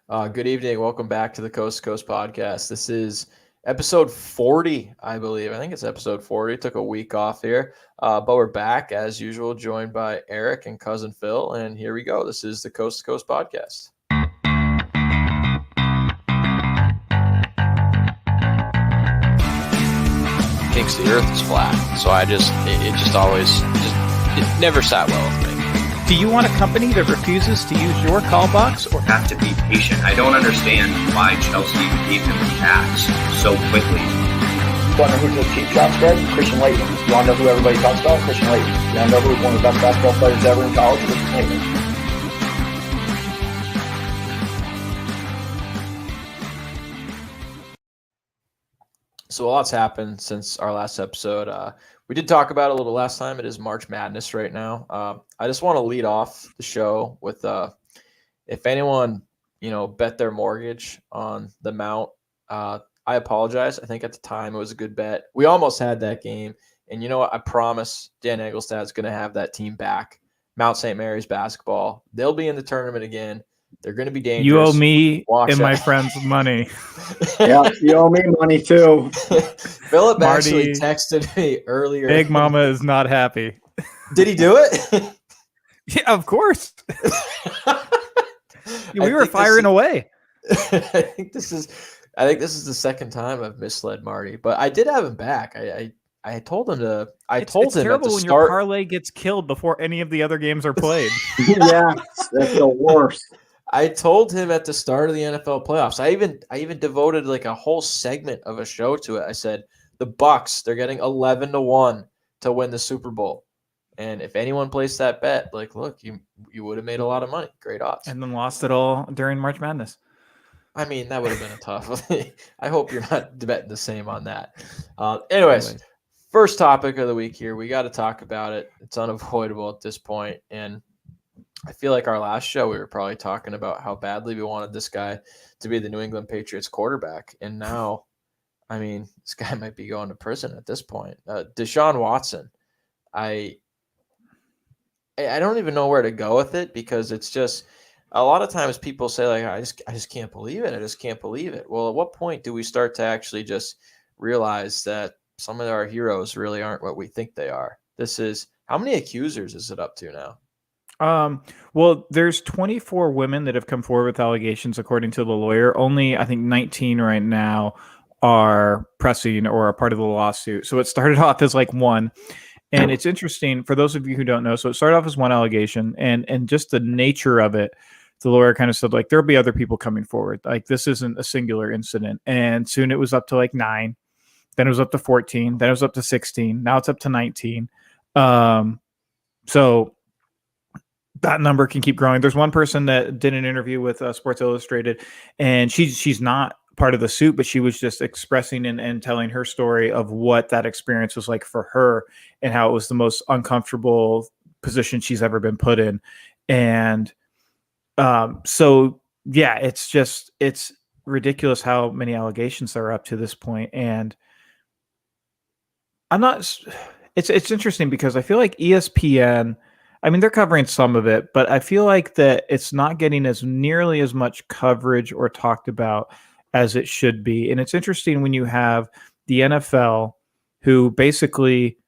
Good evening. Welcome back to the Coast to Coast podcast. This is episode 40, I believe. I think it's episode 40. Took a week off here, but we're back as usual, joined by Eric and cousin Phil. And here we go. This is the Coast to Coast podcast. Thinks the earth is flat. So it never sat well with me. Do you want a company that refuses to use your call box? Or have to be patient. I don't understand why Chelsea gave him the tax so quickly. You want to know who's the cheap shot spread? Christian Laettner. You want to know who everybody talks about? Christian Laettner. You want to know who's one of the best basketball players ever in college? Christian Laettner. So a lot's happened since our last episode. We did talk about it a little last time. It is March Madness right now. I just want to lead off the show with if anyone, bet their mortgage on the Mount, I apologize. I think at the time it was a good bet. We almost had that game. And you know what? I promise Dan Engelstad's going to have that team back. Mount St. Mary's basketball. They'll be in the tournament again. They're going to be dangerous. You owe me Watch and out. my friends money. Yeah, you owe me money too. Philip Marty, actually texted me earlier. Big Mama is not happy. Did he do it? Yeah, of course. We I were think firing away. I think this is the second time I've misled Marty, but I did have him back. I told him to. It's told him terrible at the when start. your parlay gets killed before any of the other games are played. Yeah, that's the worst. I told him at the start of the NFL playoffs. I even devoted like a whole segment of a show to it. I said the Bucks, they're getting 11-1 to win the Super Bowl. And if anyone placed that bet, like, look, you would have made a lot of money. Great odds. And then lost it all during March Madness. I mean, that would have been a tough. I hope you're not betting the same on that. Anyways, first topic of the week here. We got to talk about it. It's unavoidable at this point. And I feel like our last show, we were probably talking about how badly we wanted this guy to be the New England Patriots quarterback. And now, I mean, this guy might be going to prison at this point. Deshaun Watson, I don't even know where to go with it because it's just a lot of times people say like, I just can't believe it. I just can't believe it. Well, at what point do we start to actually just realize that some of our heroes really aren't what we think they are? How many accusers is it up to now? Well, there's 24 women that have come forward with allegations, according to the lawyer. Only, I think, 19 right now are pressing or are part of the lawsuit. So it started off as like one. And it's interesting for those of you who don't know. So it started off as one allegation, and just the nature of it, the lawyer kind of said like there'll be other people coming forward. Like this isn't a singular incident. And soon it was up to like 9, then it was up to 14, then it was up to 16. Now it's up to 19. So that number can keep growing. There's one person that did an interview with Sports Illustrated, and she's not part of the suit, but she was just expressing and telling her story of what that experience was like for her and how it was the most uncomfortable position she's ever been put in. And so, yeah, it's ridiculous how many allegations there are up to this point. And it's interesting because I feel like ESPN, I mean, they're covering some of it, but I feel like that it's not getting as nearly as much coverage or talked about as it should be. And it's interesting when you have the NFL who basically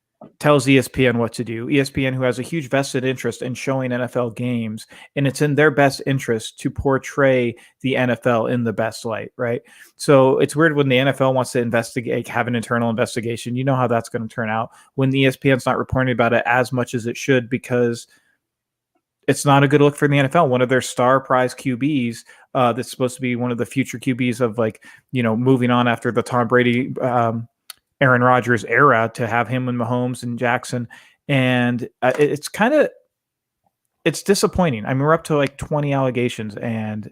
tells ESPN what to do. ESPN who has a huge vested interest in showing NFL games, and it's in their best interest to portray the NFL in the best light, right? So it's weird when the NFL wants to investigate, have an internal investigation. You know how that's going to turn out when the ESPN's not reporting about it as much as it should, because it's not a good look for the NFL. One of their star prize QBs that's supposed to be one of the future QBs of moving on after the Tom Brady, Aaron Rodgers era, to have him and Mahomes and Jackson. And it's disappointing. I mean, we're up to like 20 allegations and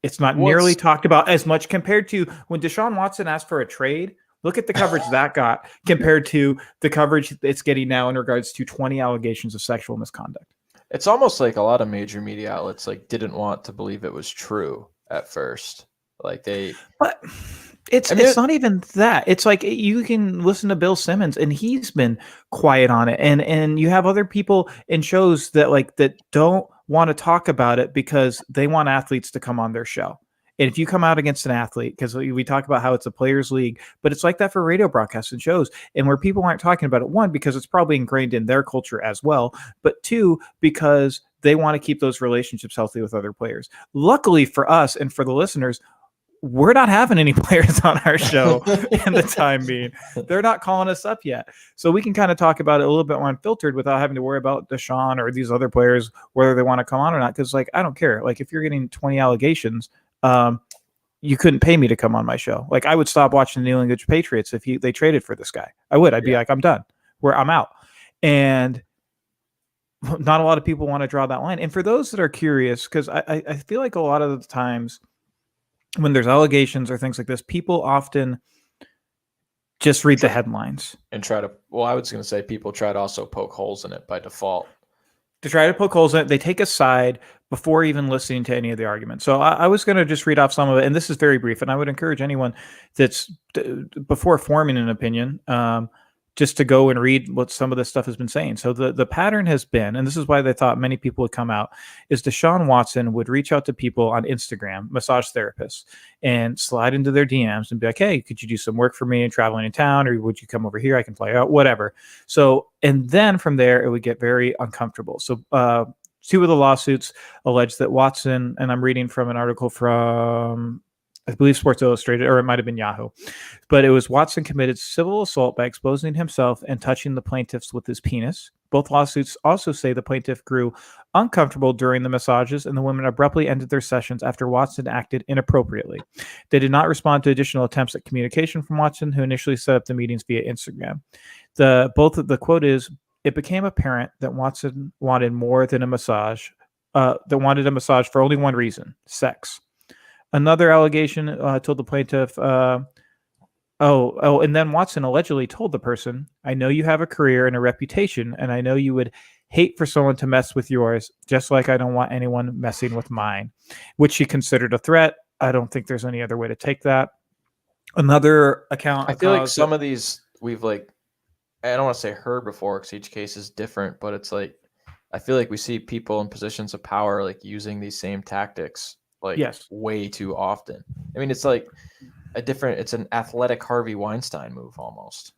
it's not nearly talked about as much compared to when Deshaun Watson asked for a trade. Look at the coverage that got compared to the coverage it's getting now in regards to 20 allegations of sexual misconduct. It's almost like a lot of major media outlets didn't want to believe it was true at first. But it's not even that. It's like you can listen to Bill Simmons and he's been quiet on it, and you have other people in shows that don't want to talk about it because they want athletes to come on their show. And if you come out against an athlete, because we talk about how it's a players' league, but it's like that for radio broadcasts and shows, and where people aren't talking about it, one, because it's probably ingrained in their culture as well, but two, because they want to keep those relationships healthy with other players. Luckily for us and for the listeners, we're not having any players on our show in the time being. They're not calling us up yet. So we can kind of talk about it a little bit more unfiltered without having to worry about Deshaun or these other players, whether they want to come on or not. Because, like, I don't care. Like, if you're getting 20 allegations, you couldn't pay me to come on my show. Like, I would stop watching the New England Patriots if they traded for this guy. I would. I'd be like, I'm done. I'm out. And not a lot of people want to draw that line. And for those that are curious, because I feel like a lot of the times when there's allegations or things like this, people often just read the headlines and try to, I was going to say people try to also poke holes in it by default. To try to poke holes in it, they take a side before even listening to any of the arguments. So I was going to just read off some of it, and this is very brief, and I would encourage anyone that's before forming an opinion, just to go and read what some of this stuff has been saying. So the pattern has been, and this is why they thought many people would come out, is Deshaun Watson would reach out to people on Instagram, massage therapists, and slide into their DMs and be like, hey, could you do some work for me and traveling in town? Or would you come over here? I can fly out, whatever. So, and then from there, it would get very uncomfortable. So, two of the lawsuits allege that Watson, and I'm reading from an article from, I believe, Sports Illustrated, or it might have been Yahoo, but it was Watson committed civil assault by exposing himself and touching the plaintiffs with his penis. Both lawsuits also say the plaintiff grew uncomfortable during the massages, and the women abruptly ended their sessions after Watson acted inappropriately. They did not respond to additional attempts at communication from Watson, who initially set up the meetings via Instagram. The quote is, "It became apparent that Watson wanted more than a massage, wanted a massage for only one reason: sex." Another allegation told the plaintiff, and then Watson allegedly told the person, "I know you have a career and a reputation, and I know you would hate for someone to mess with yours, just like I don't want anyone messing with mine," which she considered a threat. I don't think there's any other way to take that. Another account. I feel like some of these we've I don't want to say heard before because each case is different, but it's like, I feel like we see people in positions of power using these same tactics yes, way too often. I mean, it's like it's an athletic Harvey Weinstein move almost.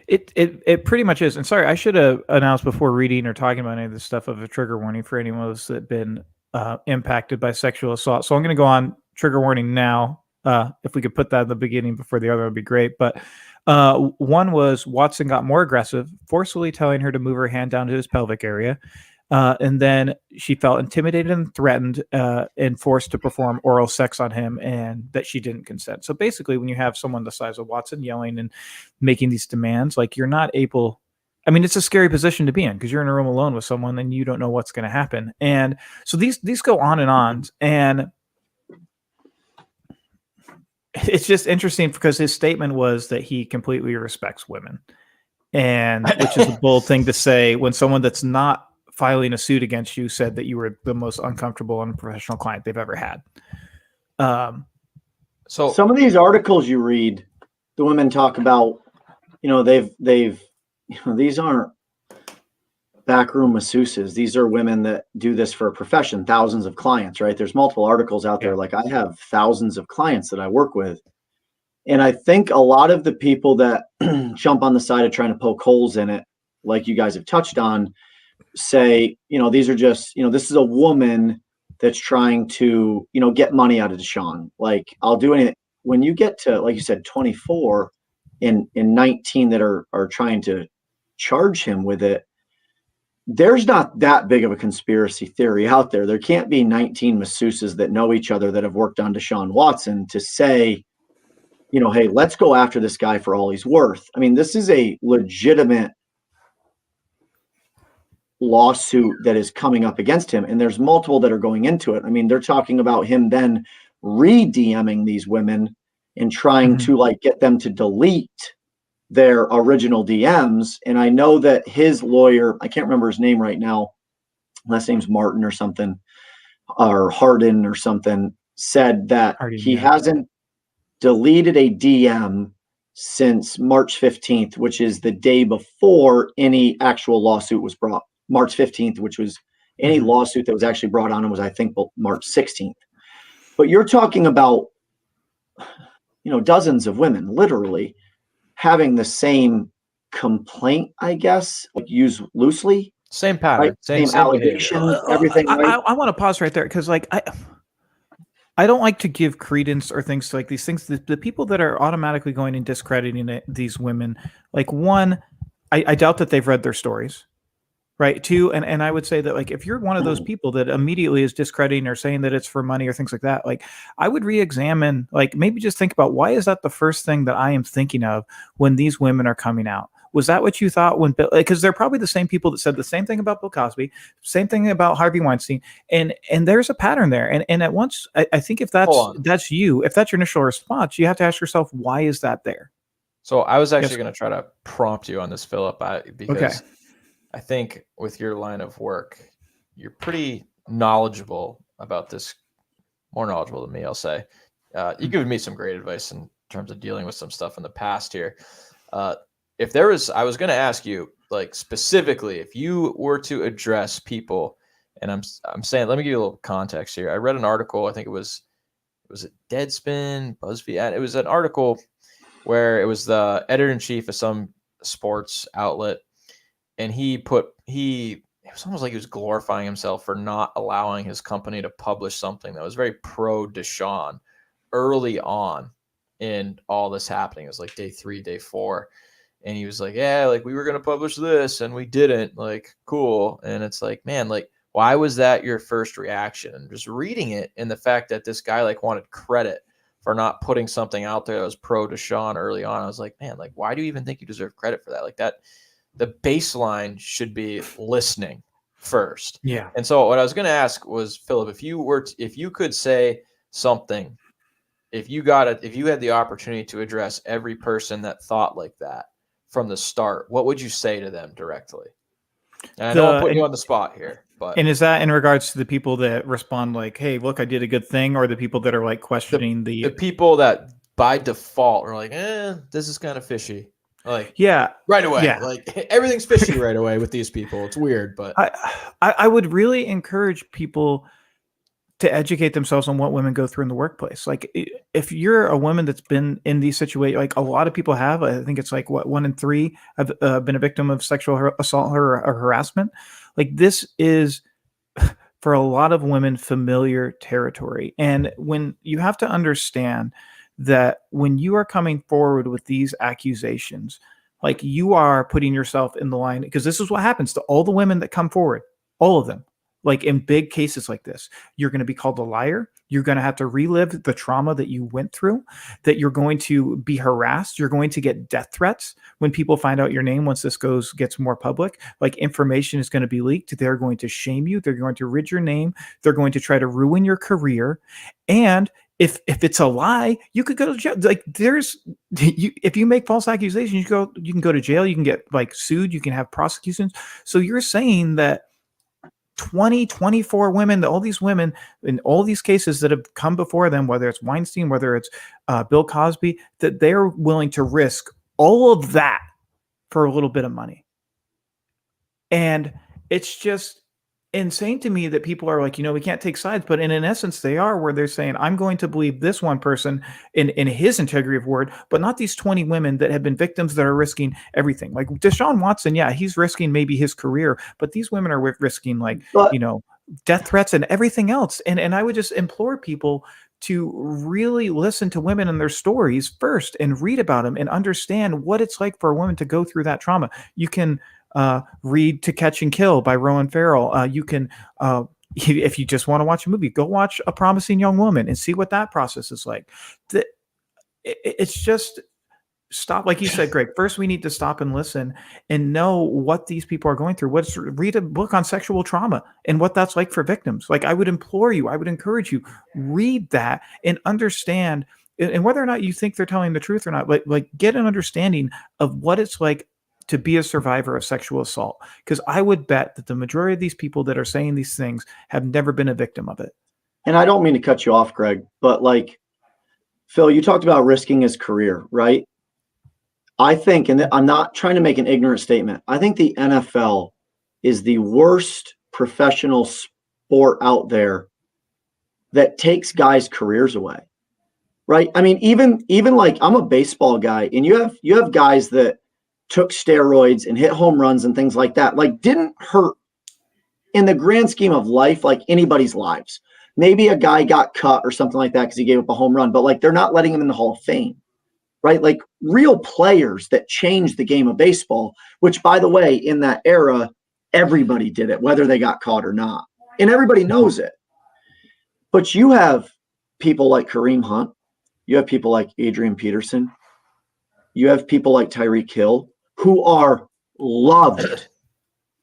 It pretty much is. And sorry, I should have announced before reading or talking about any of this stuff of a trigger warning for anyone that's been impacted by sexual assault. So I'm going to go on trigger warning now. If we could put that in the beginning before the other would be great. But one was Watson got more aggressive, forcefully telling her to move her hand down to his pelvic area. And then she felt intimidated and threatened and forced to perform oral sex on him, and that she didn't consent. So basically, when you have someone the size of Watson yelling and making these demands, you're not able, I mean, it's a scary position to be in because you're in a room alone with someone and you don't know what's going to happen. And so these go on, and it's just interesting because his statement was that he completely respects women, and which is a bold thing to say when someone that's not filing a suit against you said that you were the most uncomfortable and unprofessional client they've ever had. So some of these articles you read, the women talk about, these aren't backroom masseuses. These are women that do this for a profession, thousands of clients, right? There's multiple articles out there. I have thousands of clients that I work with. And I think a lot of the people that jump on the side of trying to poke holes in it, like you guys have touched on, say, these are just, this is a woman that's trying to, get money out of Deshaun. I'll do anything. When you get to, like you said, 24 and 19 that are trying to charge him with it, there's not that big of a conspiracy theory out there. There can't be 19 masseuses that know each other that have worked on Deshaun Watson to say, hey, let's go after this guy for all he's worth. I mean, this is a legitimate lawsuit that is coming up against him, and there's multiple that are going into it. I mean, they're talking about him then re-DMing these women and trying to get them to delete their original DMs. And I know that his lawyer, I can't remember his name right now, last name's Martin or something, or Hardin or something, said that he hasn't deleted a DM since March 15th, which is the day before any actual lawsuit was brought. March 15th, which was any lawsuit that was actually brought on him was, I think, March 16th. But you're talking about, dozens of women literally having the same complaint, I guess, like use loosely. Same pattern, right? same allegations, everything, right? I want to pause right there because, like, I don't like to give credence or things to like these things. The people that are automatically going and discrediting these women, like, one, I doubt that they've read their stories, right? Two, and I would say that, like, if you're one of those people that immediately is discrediting or saying that it's for money or things like that, like, I would re-examine, like, maybe just think about, why is that the first thing that I am thinking of when these women are coming out? Was that what you thought when Bill? Because they're probably the same people that said the same thing about Bill Cosby, same thing about Harvey Weinstein, and there's a pattern there. And at once, I think if that's you, if that's your initial response, you have to ask yourself, why is that there? So I was actually going to try to prompt you on this, Philip, because I think with your line of work, you're pretty knowledgeable about this, more knowledgeable than me, I'll say. You've given me some great advice in terms of dealing with some stuff in the past here. If there was, I was going to ask you, like, specifically, if you were to address people, and I'm saying, let me give you a little context here. I read an article, I think it was it Deadspin, BuzzFeed? It was an article where it was the editor-in-chief of some sports outlet, and it was almost like he was glorifying himself for not allowing his company to publish something that was very pro Deshaun early on in all this happening. It was like day 3, day 4. And he was like, yeah, like, we were going to publish this and we didn't, like, cool. And it's like, man, like, why was that your first reaction? And just reading it, and the fact that this guy, like, wanted credit for not putting something out there that was pro Deshaun early on. I was like, man, like, why do you even think you deserve credit for that? Like, that, the baseline should be listening first. Yeah. And so what I was going to ask was, Philip, if you could say something, if you had the opportunity to address every person that thought like that from the start, what would you say to them directly? And I know I'm putting you on the spot here, but. And is that in regards to the people that respond like, hey, look, I did a good thing, or the people that are, like, questioning the people that by default are like, this is kind of fishy. Like, yeah, right away. Yeah. Like, everything's fishy right away with these people. It's weird, but I would really encourage people to educate themselves on what women go through in the workplace. Like, if you're a woman that's been in these situations, like a lot of people have, I think it's like 1 in 3 have been a victim of sexual assault or harassment. Like, this is, for a lot of women, familiar territory. And when you have to understand that when you are coming forward with these accusations, like, you are putting yourself in the line, because this is what happens to all the women that come forward, all of them. Like, in big cases like this, you're going to be called a liar. You're going to have to relive the trauma that you went through, that you're going to be harassed. You're going to get death threats when people find out your name. Once this gets more public, like, information is going to be leaked. They're going to shame you. They're going to rid your name. They're going to try to ruin your career. And if it's a lie, you could go to jail. Like, if you make false accusations, you can go to jail. You can get, like, sued. You can have prosecutions. So you're saying that 24 women, all these women in all these cases that have come before them, whether it's Weinstein, whether it's Bill Cosby, that they're willing to risk all of that for a little bit of money. And it's just insane to me that people are like, we can't take sides, but in essence they are, where they're saying, I'm going to believe this one person in his integrity of word, but not these 20 women that have been victims that are risking everything. Like Deshaun Watson, yeah, he's risking maybe his career, but these women are risking, like, death threats and everything else. And I would just implore people to really listen to women and their stories first, and read about them and understand what it's like for a woman to go through that trauma. You can read To Catch and Kill by Rowan Farrell. You can, if you just want to watch a movie, go watch A Promising Young Woman and see what that process is like. It's just stop. Like you said, Greg, first we need to stop and listen and know what these people are going through. Read a book on sexual trauma and what that's like for victims. Like, I would implore you, I would encourage you, read that and understand, and whether or not you think they're telling the truth or not, like get an understanding of what it's like to be a survivor of sexual assault. Because I would bet that the majority of these people that are saying these things have never been a victim of it. And I don't mean to cut you off, Greg, but, like, Phil, you talked about risking his career, right? I think, and I'm not trying to make an ignorant statement, I think the NFL is the worst professional sport out there that takes guys' careers away, right? I mean, even like I'm a baseball guy, and you have guys that took steroids and hit home runs and things like that, like didn't hurt in the grand scheme of life, like anybody's lives. Maybe a guy got cut or something like that because he gave up a home run, but like they're not letting him in the Hall of Fame, right? Like real players that changed the game of baseball, which by the way, in that era, everybody did it, whether they got caught or not. And everybody knows it. But you have people like Kareem Hunt. You have people like Adrian Peterson. You have people like Tyreek Hill who are loved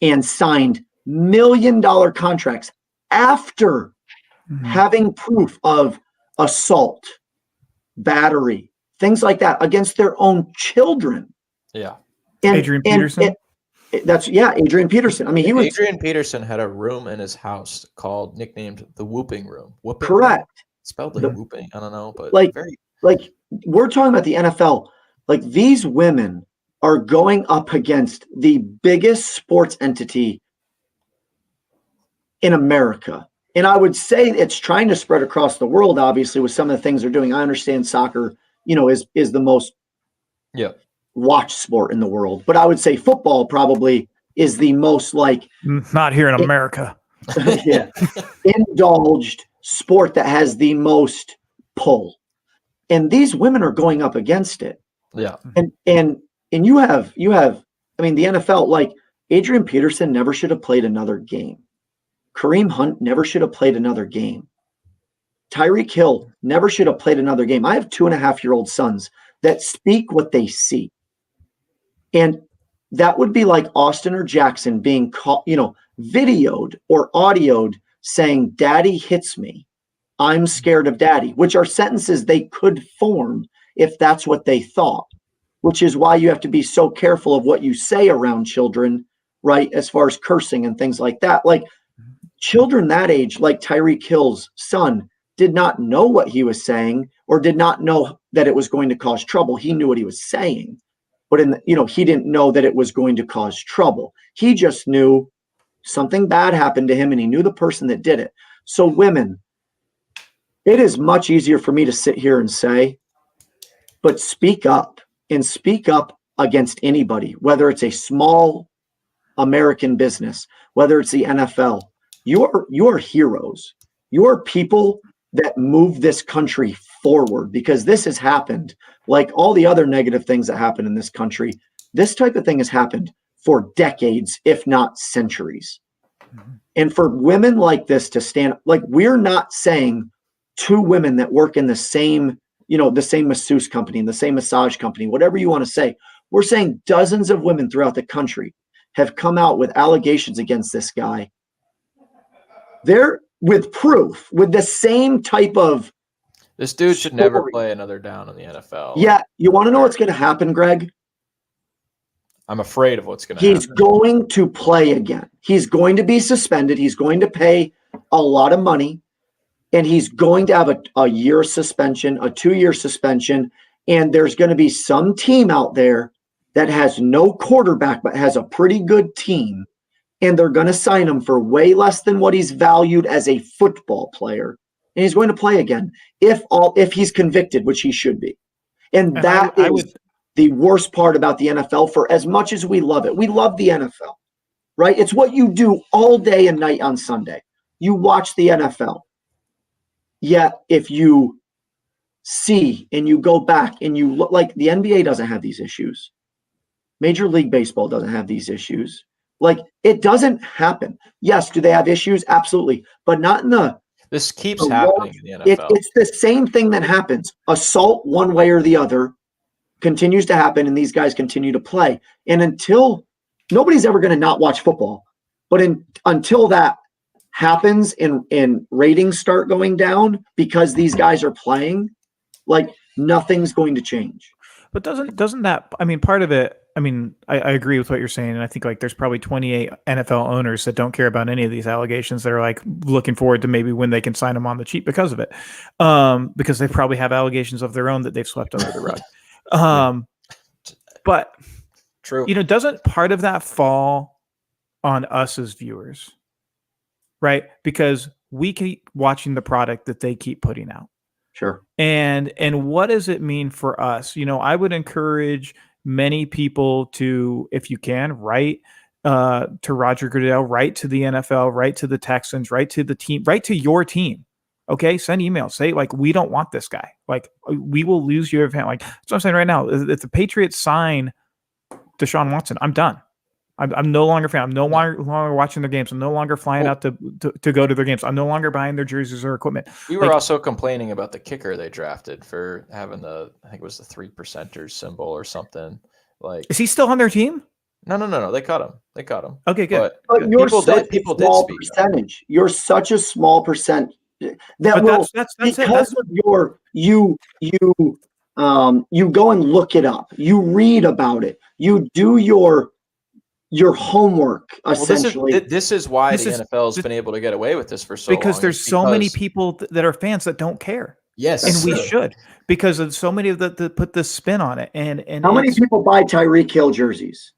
and signed $1 million contracts after having proof of assault, battery, things like that against their own children. Yeah. And Adrian Peterson? Adrian Peterson. I mean, Adrian Peterson had a room in his house nicknamed the Whooping Room. Whooping correct. Room? Spelled like whooping. I don't know, but like we're talking about the NFL. Like these women are going up against the biggest sports entity in America. And I would say it's trying to spread across the world, obviously, with some of the things they're doing. I understand soccer, is the most watched sport in the world. But I would say football probably is the most not here in America. Indulged sport that has the most pull. And these women are going up against it. Yeah. And you have, I mean, the NFL, like Adrian Peterson never should have played another game. Kareem Hunt never should have played another game. Tyreek Hill never should have played another game. I have 2.5-year-old sons that speak what they see. And that would be like Austin or Jackson being caught, videoed or audioed saying, "Daddy hits me. I'm scared of daddy," which are sentences they could form if that's what they thought, which is why you have to be so careful of what you say around children, right? As far as cursing and things like that. Like children that age, like Tyreek Hill's son, did not know what he was saying or did not know that it was going to cause trouble. He knew what he was saying, but he didn't know that it was going to cause trouble. He just knew something bad happened to him and he knew the person that did it. So women, it is much easier for me to sit here and say, but speak up and speak up against anybody, whether it's a small American business, whether it's the NFL. You are heroes. You are people that move this country forward, because this has happened like all the other negative things that happen in this country. This type of thing has happened for decades, if not centuries. And for women like this to stand, like we're not saying two women that work in the same masseuse company, and the same massage company, whatever you want to say. We're saying dozens of women throughout the country have come out with allegations against this guy. They're with proof, with the same type of this dude should never play another down in the NFL. Yeah. You want to know what's going to happen, Greg? I'm afraid of what's going to happen. He's going to play again. He's going to be suspended. He's going to pay a lot of money. And he's going to have a year suspension, a 2-year suspension. And there's going to be some team out there that has no quarterback, but has a pretty good team. And they're going to sign him for way less than what he's valued as a football player. And he's going to play again if he's convicted, which he should be. And that is the worst part about the NFL. For as much as we love it, we love the NFL, right? It's what you do all day and night on Sunday. You watch the NFL. Yet if you see and you go back and you look, like the NBA doesn't have these issues. Major League Baseball doesn't have these issues. Like it doesn't happen. Yes, do they have issues? Absolutely. But not in the This keeps happening in the NFL. It's the same thing that happens. Assault one way or the other continues to happen, and these guys continue to play. And until nobody's ever going to not watch football, but until that happens and ratings start going down because these guys are playing, like nothing's going to change. But doesn't that, I mean, part of it, I mean, I agree with what you're saying. And I think like there's probably 28 NFL owners that don't care about any of these allegations. They're like looking forward to maybe when they can sign them on the cheap because of it. Because they probably have allegations of their own that they've swept under the rug. But true, doesn't part of that fall on us as viewers, right? Because we keep watching the product that they keep putting out. Sure. And what does it mean for us? I would encourage many people to, if you can, write to Roger Goodell, write to the NFL, write to the Texans, write to the team, write to your team. Okay, send emails. Say we don't want this guy. We will lose you. Like that's what I'm saying right now. If the Patriots sign Deshaun Watson, I'm done. I'm no longer a fan. I'm no longer watching their games. I'm no longer flying out to go to their games. I'm no longer buying their jerseys or equipment. We were also complaining about the kicker they drafted for having I think it was the 3%ers symbol or something. Is he still on their team? No. They cut him. Okay, good. But you're people did speak percentage. You're such a small percent that's because of you go and look it up. You read about it. You do your homework, essentially. This is why the NFL has been able to get away with this for so long. Because there's so many people that are fans that don't care. Yes. And we should, because of so many of that put this spin on it. And how many people buy Tyreek Hill jerseys?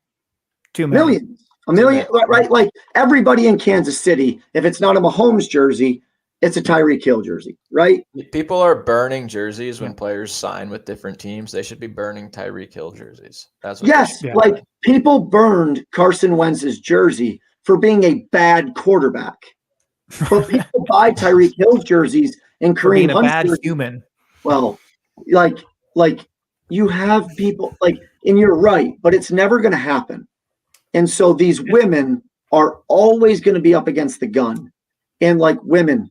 2 million. A million, right? Like everybody in Kansas City, if it's not a Mahomes jersey, it's a Tyreek Hill jersey, right? People are burning jerseys when players sign with different teams. They should be burning Tyreek Hill jerseys. That's what like people burned Carson Wentz's jersey for being a bad quarterback. But people buy Tyreek Hill jerseys and Kareem Hunt's bad human. Well, like you have people and you're right, but it's never going to happen. And so these women are always going to be up against the gun. And women,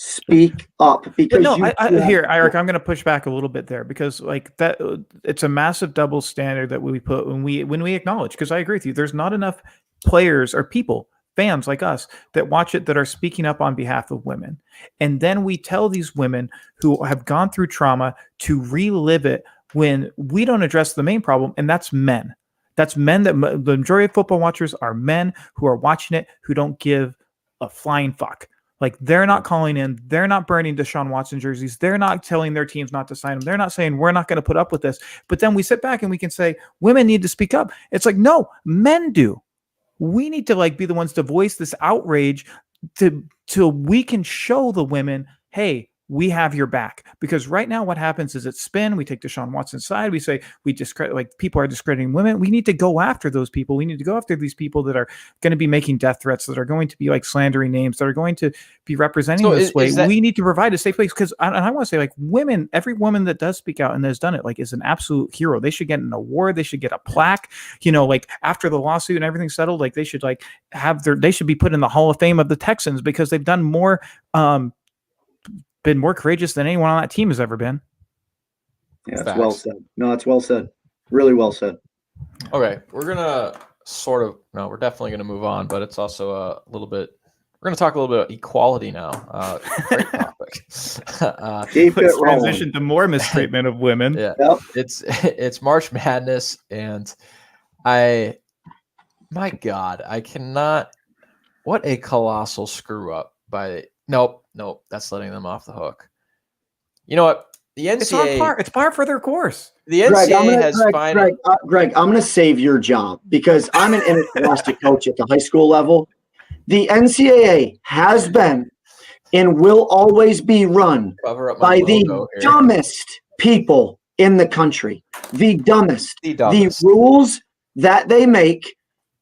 speak up, because Eric, I'm going to push back a little bit there, because that it's a massive double standard that we put when we acknowledge, because I agree with you. There's not enough players or people, fans like us, that watch it, that are speaking up on behalf of women. And then we tell these women who have gone through trauma to relive it when we don't address the main problem, and that's men. That's men. That the majority of football watchers are men who are watching it, who don't give a flying fuck. They're not calling in. They're not burning Deshaun Watson jerseys. They're not telling their teams not to sign them. They're not saying we're not going to put up with this. But then we sit back and we can say women need to speak up. It's no, men do. We need to be the ones to voice this outrage till we can show the women, hey, we have your back. Because right now what happens is it's spin. We take Deshaun Watson's side. We say we discredit, people are discrediting women. We need to go after those people. We need to go after these people that are going to be making death threats, that are going to be slandering names, that are going to be representing this way. We need to provide a safe place, because I want to say women, every woman that does speak out and has done it is an absolute hero. They should get an award. They should get a plaque, after the lawsuit and everything's settled, they should they should be put in the Hall of Fame of the Texans, because they've done more, been more courageous than anyone on that team has ever been. Yeah, that's well said. No, it's well said. Really well said. Okay, we're gonna we're definitely gonna move on, but it's also a little bit. We're gonna talk a little bit about equality now. Great topic. Keep it transition to more mistreatment of women. Yeah, it's March Madness, and my God, I cannot. What a colossal screw up by. Nope, that's letting them off the hook. You know what? The NCAA... It's par for their course. The NCAA Greg, I'm going to save your job, because I'm an interscholastic coach at the high school level. The NCAA has been and will always be run by the dumbest people in the country. The dumbest. The rules that they make,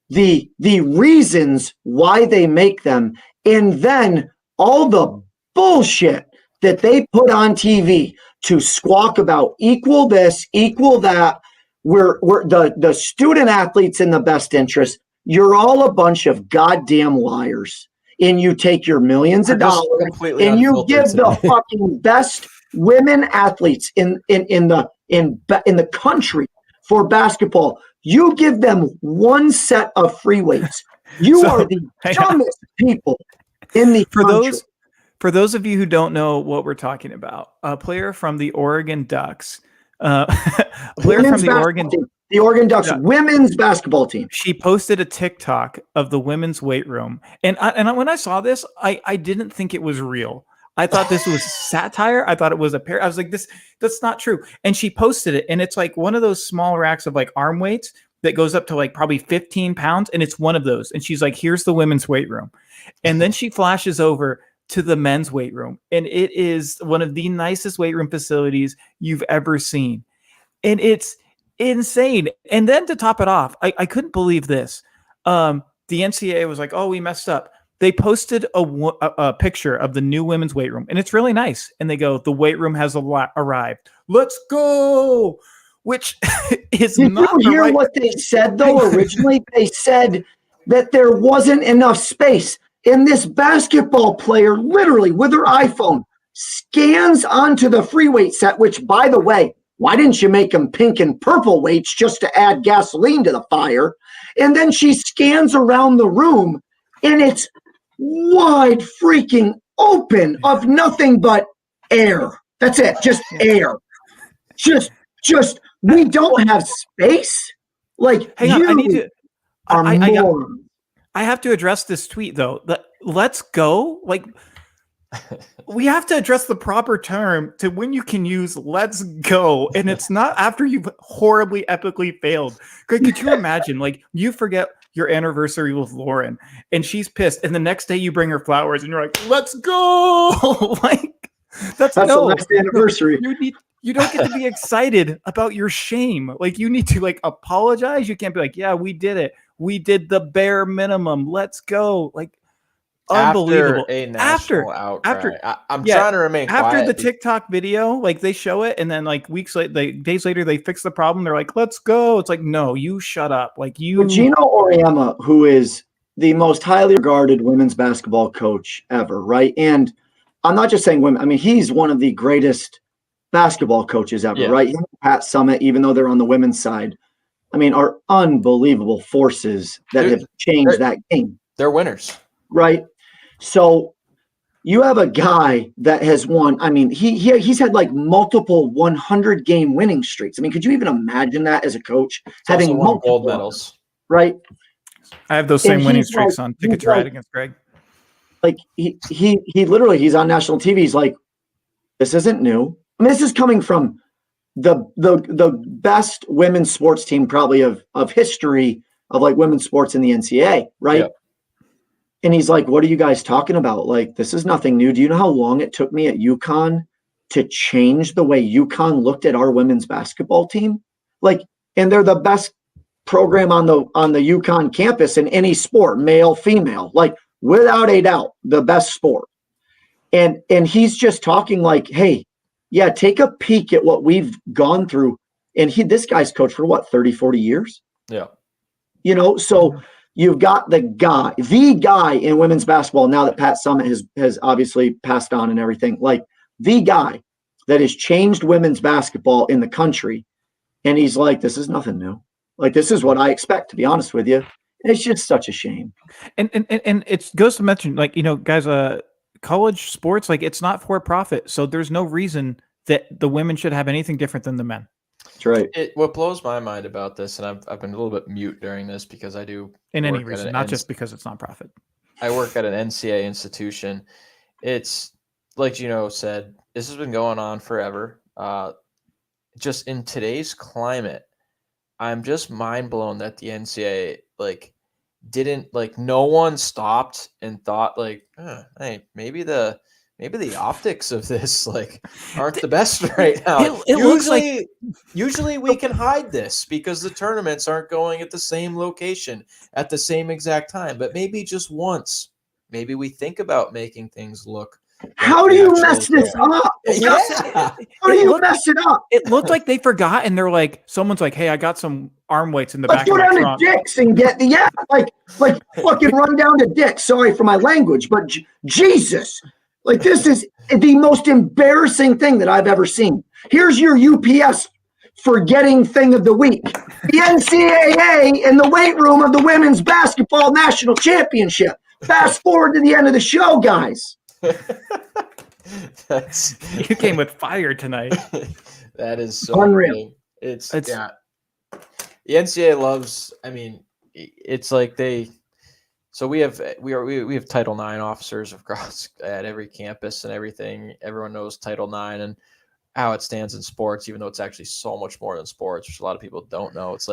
the reasons why they make them, and then all the bullshit that they put on TV to squawk about equal this, equal that. We're the student athletes in the best interest. You're all a bunch of goddamn liars. And you take your millions of dollars and you give the fucking best women athletes in the country for basketball. You give them one set of free weights. You are the dumbest people in the country. For those of you who don't know what we're talking about, a player from the Oregon Ducks, the Oregon Ducks women's basketball team. She posted a TikTok of the women's weight room, and when I saw this, I didn't think it was real. I thought this was satire. I thought it was a pair. I was like, that's not true. And she posted it, and it's one of those small racks of arm weights that goes up to probably 15 pounds, and it's one of those. And she's like, here's the women's weight room. And then she flashes over to the men's weight room, and it is one of the nicest weight room facilities you've ever seen. And it's insane. And then to top it off, I couldn't believe this. The NCAA was like, oh, we messed up. They posted a picture of the new women's weight room, and it's really nice. And they go, the weight room has arrived. Let's go. Which is Did not you hear what they said, though? Originally, they said that there wasn't enough space. And this basketball player, literally with her iPhone, scans onto the free weight set, which, by the way, why didn't you make them pink and purple weights just to add gasoline to the fire? And then she scans around the room, and it's wide freaking open of nothing but air. That's it. Just air. Just we don't have space. Like, hang on, I need to. I have to address this tweet though. Let's go. Like, we have to address the proper term to when you can use "let's go," and it's not after you've horribly, epically failed. Greg, could you imagine? Like, you forget your anniversary with Lauren, and she's pissed, and the next day you bring her flowers, and you're like, "Let's go!" Like, that's no the next anniversary. You don't get to be excited about your shame. Like, you need to apologize. You can't be like, yeah, we did it. We did the bare minimum. Let's go. Like, unbelievable. After a national outcry. I'm trying to remain after quiet. The TikTok video, they show it, and then days later, they fix the problem. They're like, let's go. It's like, no, you shut up. Gino Auriemma, who is the most highly regarded women's basketball coach ever, right? And I'm not just saying women. I mean, he's one of the greatest basketball coaches ever, right? Him and Pat Summitt, even though they're on the women's side, I mean, are unbelievable forces that have changed that game. They're winners. Right. So you have a guy that has won. I mean, he's had multiple 100-game winning streaks. I mean, could you even imagine that as a coach? Having multiple gold medals. Right. I have those same winning streaks on Ticket to Ride against Greg. Like he literally, he's on national TV. He's like, this isn't new. I mean, this is coming from the best women's sports team probably of history of women's sports in the NCAA, right? Yep. And he's like, what are you guys talking about? Like, this is nothing new. Do you know how long it took me at UConn to change the way UConn looked at our women's basketball team? And they're the best program on the UConn campus in any sport, male, female, without a doubt, the best sport. And he's just talking hey, yeah, take a peek at what we've gone through. And this guy's coached for 30, 40 years. Yeah. So you've got the guy in women's basketball, now that Pat Summitt has obviously passed on and everything, the guy that has changed women's basketball in the country. And he's like, this is nothing new. This is what I expect, to be honest with you. And it's just such a shame. And it goes to mention, guys, college sports, it's not for profit, so there's no reason that the women should have anything different than the men. That's right. What blows my mind about this, and I've been a little bit mute during this because I do in any reason, not just because it's nonprofit. I work at an NCAA institution. It's like Gino said, this has been going on forever. Just in today's climate, I'm just mind blown that the NCAA didn't no one stopped and thought hey, maybe the optics of this aren't the best right now. Usually we can hide this because the tournaments aren't going at the same location at the same exact time, but maybe just once, maybe we think about making things look. How do you mess this up? Yeah. How do you mess it up? It looked like they forgot, and they're someone's like, hey, I got some arm weights in the back of my trunk. Go down to Dick's and get fucking run down to Dick's. Sorry for my language, but Jesus, this is the most embarrassing thing that I've ever seen. Here's your UPS forgetting thing of the week. The NCAA in the weight room of the women's basketball national championship. Fast forward to the end of the show, guys. You came with fire tonight. That is so unreal. Funny. It's yeah. The NCAA loves. I mean, it's So we have Title IX officers across at every campus and everything. Everyone knows Title IX and how it stands in sports, even though it's actually so much more than sports, which a lot of people don't know. It's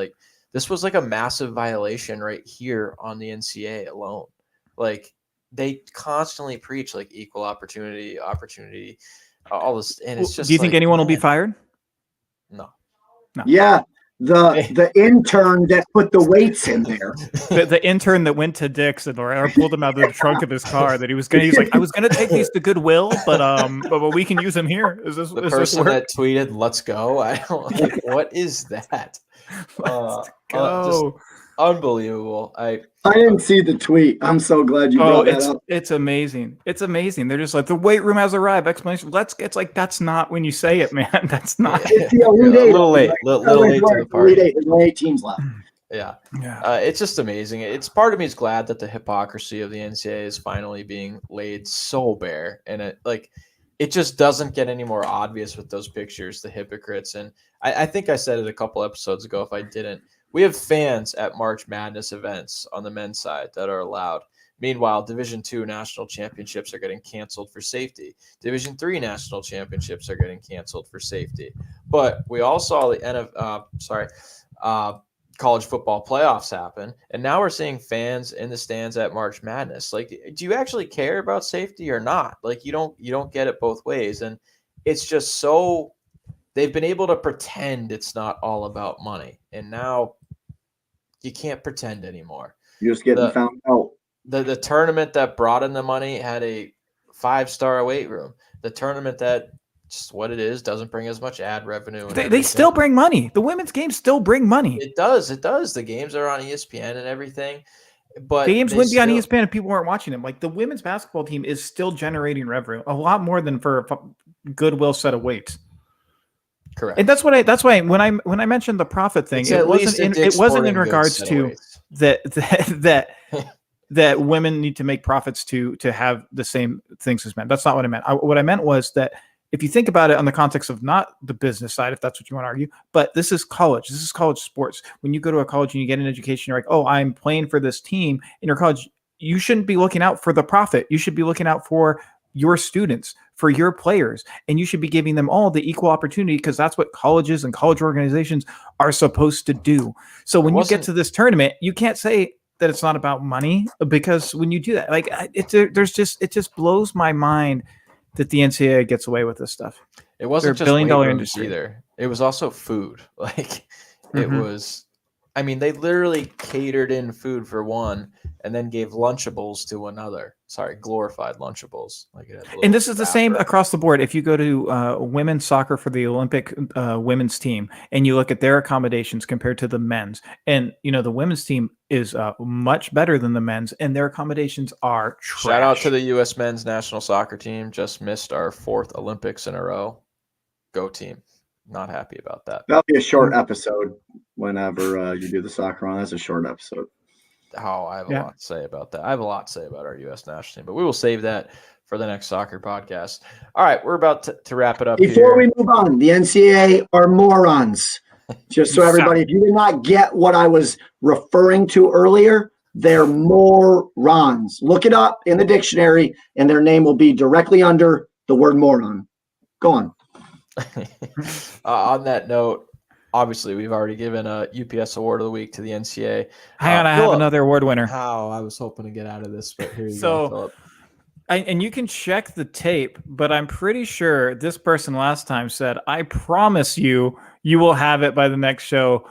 this was a massive violation right here on the NCAA alone. they constantly preach like equal opportunity, all this, and it's just. Do you think anyone will be fired? No. Yeah, the intern that put the weights in there. The intern that went to Dick's and or pulled him out of the trunk of his car that he's like, I was gonna take these to Goodwill, but we can use them here. Is this the is person this that tweeted "Let's go"? I don't like. What is that? Let's go. Just unbelievable. I didn't see the tweet. I'm so glad you brought that up. It's amazing. It's amazing. They're just like, the weight room has arrived. Explanation. It's like, that's not when you say it, man. That's not. It's the Elite Eight. A little late. Little late to the party. There's only 8 teams left. Yeah. It's just amazing. It's part of me is glad that the hypocrisy of the NCAA is finally being laid so bare, and it just doesn't get any more obvious with those pictures, the hypocrites. And I think I said it a couple episodes ago. If I didn't, we have fans at March Madness events on the men's side that are allowed. Meanwhile, Division II national championships are getting canceled for safety. Division III national championships are getting canceled for safety. But we all saw the college football playoffs happen, and now we're seeing fans in the stands at March Madness. Like, do you actually care about safety or not? Like, you don't get it both ways, and it's just so they've been able to pretend it's not all about money, and now you can't pretend anymore. You're just getting found out. The tournament that brought in the money had a 5-star weight room. The tournament that just what it is doesn't bring as much ad revenue. They still bring money. The women's games still bring money. It does. The games are on ESPN and everything. But the games wouldn't be on ESPN if people weren't watching them. Like, the women's basketball team is still generating revenue, a lot more than for a Goodwill set of weights. Correct. And that's why when I mentioned the profit thing, it wasn't in regards to that women need to make profits to have the same things as men. That's not what I meant. What I meant was that if you think about it on the context of not the business side, if that's what you want to argue, but this is college. This is college sports. When you go to a college and you get an education, you're like, oh, I'm playing for this team in your college. You shouldn't be looking out for the profit. You should be looking out for your students, for your players, and you should be giving them all the equal opportunity, because that's what colleges and college organizations are supposed to do. So when you get to this tournament, you can't say that it's not about money, because when you do that, like, it just blows my mind that the NCAA gets away with this stuff. It wasn't just $1 billion industry either. It was also food. Like, it was, I mean, they literally catered in food for one and then gave Lunchables to another. Sorry, glorified Lunchables. Like, and this is the same across the board. If you go to women's soccer for the Olympic women's team and you look at their accommodations compared to the men's, and the women's team is much better than the men's, and their accommodations are trash. Shout out to the U.S. men's national soccer team. Just missed our 4th Olympics in a row. Go team. Not happy about that. That'll be a short episode whenever you do the soccer on. That's a short episode. I have a lot to say about that. I have a lot to say about our U.S. national team, but we will save that for the next soccer podcast. All right, we're about to wrap it up. Before we move on, the NCAA are morons. Just so everybody, if you did not get what I was referring to earlier, they're morons. Look it up in the dictionary, and their name will be directly under the word moron. Go on. On that note, obviously, we've already given a UPS Award of the Week to the NCAA. Hang on, I have another award winner. I was hoping to get out of this, but here you go, Philip. And you can check the tape, but I'm pretty sure this person last time said, I promise you will have it by the next show.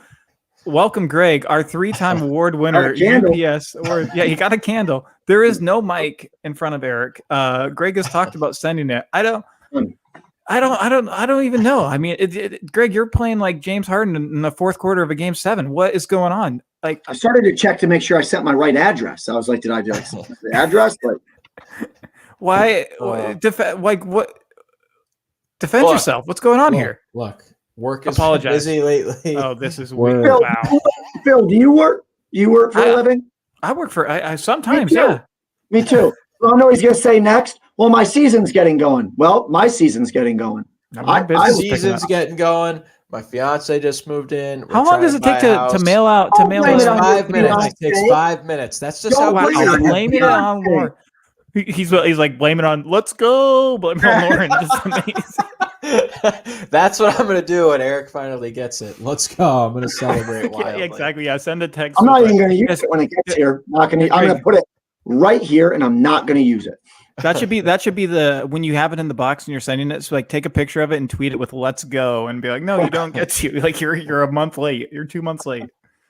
Welcome, Greg, our 3-time award winner, UPS award. Yeah, he got a candle. There is no mic in front of Eric. Greg has talked about sending it. I don't even know. I mean, Greg, you're playing like James Harden in the 4th quarter of a Game 7. What is going on? Like, I started to check to make sure I sent my right address. I was like, did I just the address? Like, why? Defend yourself. What's going on here? Look, work is busy lately. Oh, this is weird. Wow. Phil, do you work? Do you work for a living? I work for. I sometimes. Yeah. Me too. Well, I know he's going to say next. Well, my season's getting going. Well, my season's getting going. My season's getting going. My fiance just moved in. How long does it take to mail out? To mail out 5 minutes. It takes 5 minutes. That's just how busy I'm blaming it on Lauren. He's like blaming on. Let's go. Blame it on Lauren. Just amazing. That's what I'm gonna do when Eric finally gets it. Let's go. I'm gonna celebrate wildly. Exactly. Yeah. Send a text. I'm not even gonna use it when it gets here. I'm gonna put it right here, and I'm not going to use it. That should be the when you have it in the box and you're sending it. So like take a picture of it and tweet it with "Let's go" and be like, no, you don't get to. Like you're a month late. You're 2 months late.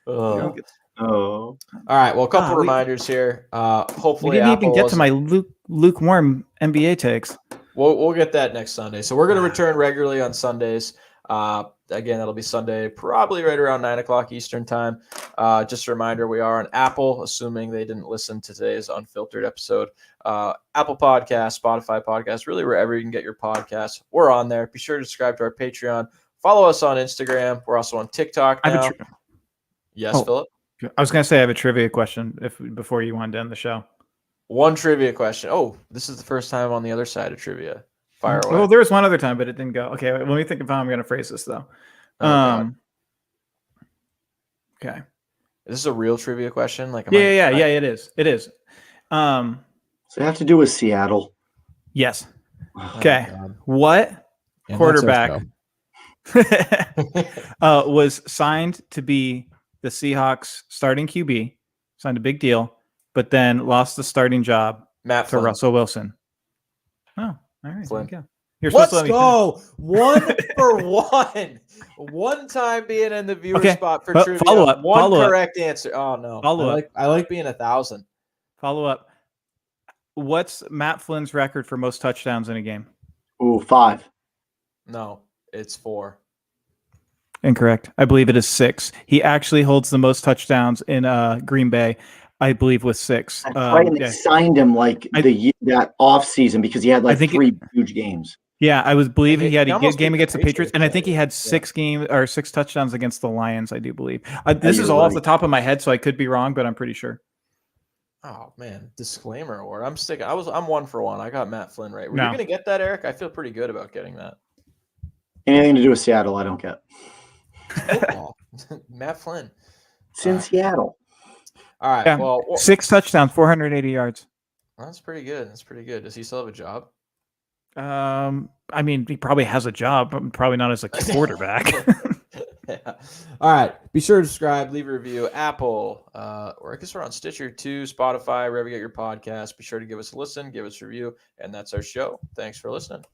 Oh. All right. Well, a couple reminders here. Hopefully, we didn't Apple even get to my lukewarm NBA takes. We'll get that next Sunday. So we're going to return regularly on Sundays. Again, that'll be Sunday, probably right around 9:00 Eastern time. Just a reminder, we are on Apple, assuming they didn't listen to today's unfiltered episode. Apple Podcasts, Spotify Podcasts, really wherever you can get your podcasts. We're on there. Be sure to subscribe to our Patreon. Follow us on Instagram. We're also on TikTok now. Yes, Philip? I was going to say I have a trivia question before you wanted to end the show. One trivia question. Oh, this is the first time on the other side of trivia. Fire away. Well, there was one other time, but it didn't go. Okay, let me think of how I'm going to phrase this, though. Okay. Is this a real trivia question? Like, yeah, it is. It is. So it have to do with Seattle? Yes. Okay. What quarterback was signed to be the Seahawks starting QB, signed a big deal, but then lost the starting job to Russell Wilson? Oh, all right. Flynn. There you go. Let's go. 1 for 1. One time being in the viewer spot for trivia. One correct answer. Oh, no. I like being 1,000. Follow up. What's Matt Flynn's record for most touchdowns in a game? Ooh, 5. No, it's 4. Incorrect. I believe it is 6. He actually holds the most touchdowns in Green Bay, I believe, with 6. They signed him that off season because he had 3 huge games. Yeah, I was believing he had a game against the Patriots, and I think he had 6 touchdowns against the Lions. I do believe. This is all off the top of my head, so I could be wrong, but I'm pretty sure. Oh man, disclaimer award. I'm sticking. I'm 1 for 1. I got Matt Flynn right. Were you gonna get that, Eric? I feel pretty good about getting that. Anything to do with Seattle, I don't get. Football. Matt Flynn. It's in Seattle. All right. Yeah. Well, 6 touchdowns, 480 yards. That's pretty good. Does he still have a job? I mean, he probably has a job, but probably not as a quarterback. Yeah. All right. Be sure to subscribe, leave a review. Apple, or I guess we're on Stitcher too, Spotify, wherever you get your podcast. Be sure to give us a listen, give us a review, and that's our show. Thanks for listening.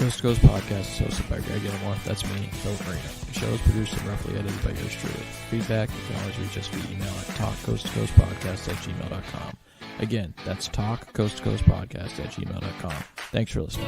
Coast2Coast podcast is hosted by Greg Gilmore. That's me, Philip Marino. The show is produced and roughly edited by yours truly. Feedback, you can always reach us via email at talkcoasttocoastpodcast@gmail.com. Again, that's talkcoasttocoastpodcast@gmail.com. Thanks for listening.